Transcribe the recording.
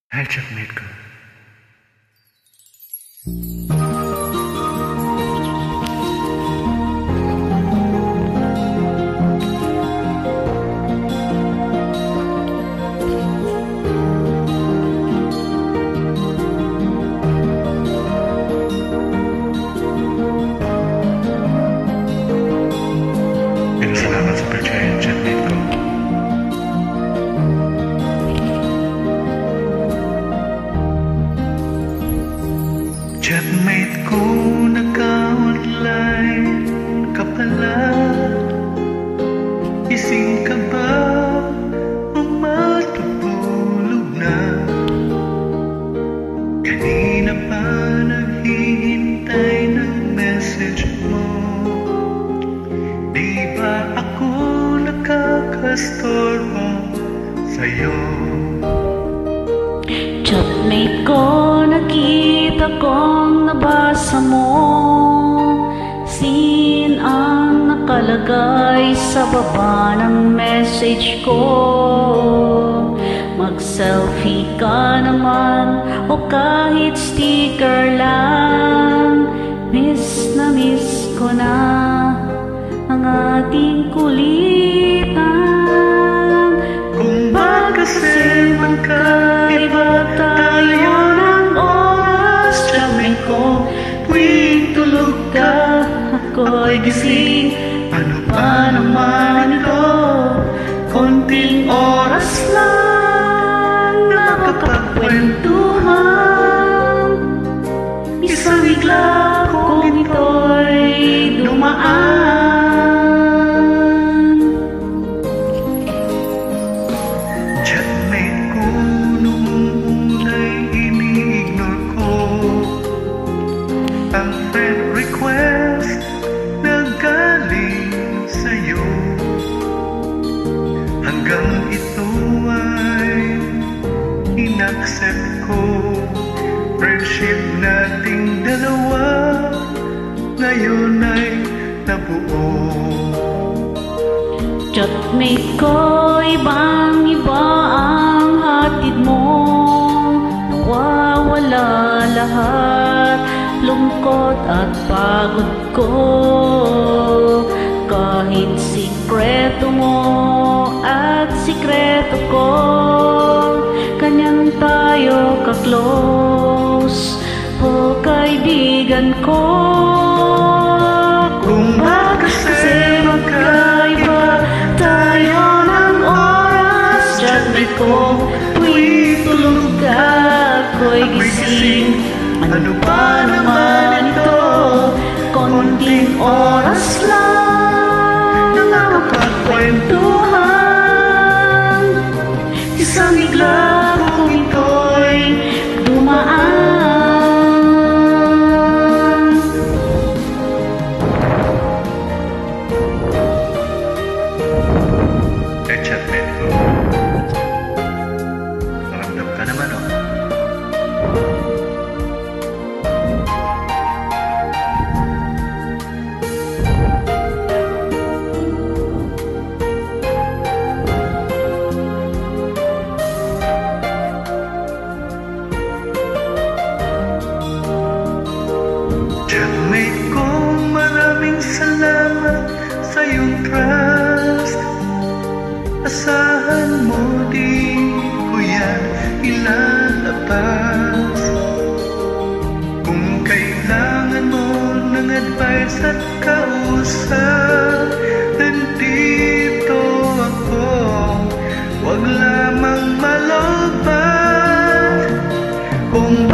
Chatmate ko. Salamat sa percaya, chatmate ko. Chatmate ko, naka-online ka pala. Gising ka ba o matutulog na? Kanina pa naghihintay ng message mo. Di ba ako nakakastorbo sa'yo? Chatmate ko, nakita kong nabasa mo. Sin ang nakalagay sa baba ng message ko. Mag-selfie ka naman o kahit sticker lang. Miss na miss ko na ang ating kulitan. Kung ba kasi magkaiba tayo ng oras, chatmate ko, tuwing tulog ka, ako'y gising. Ano ba naman ito? Konting oras lang nakakapagkwentuhan. Isang igla kung ito'y dumaan. Chatmate ko, noong una'y ini-ignore ko ang friend request na galing sa'yo. Hanggang ito ay inaccept ko. Friendship nating dalawa ngayon ay nabuo. Chatmate ko, ibang-iba ang hatid mo. Nawawala lahat, lungkot at pagod ko. Kahit sikreto mo at sikreto ko, kanyan tayo ka-close, o kaibigan ko. Kung ba kasi magkaiba tayo ng oras, chatmate ko, tuwing tulog ka, ako'y gising. Ano ba naman ito? Konting oras lang nakakapagkwentuhan. Isang igla kung ito'y dumaan. Chatmate ko, maramdam ka naman, oh. Chatmate ko, maraming salamat sa iyong trust. Asahan mo, di ko yan ilalabas. Kung kailangan mo ng advice at kausap, nandito ako, wag lamang malobat. Kung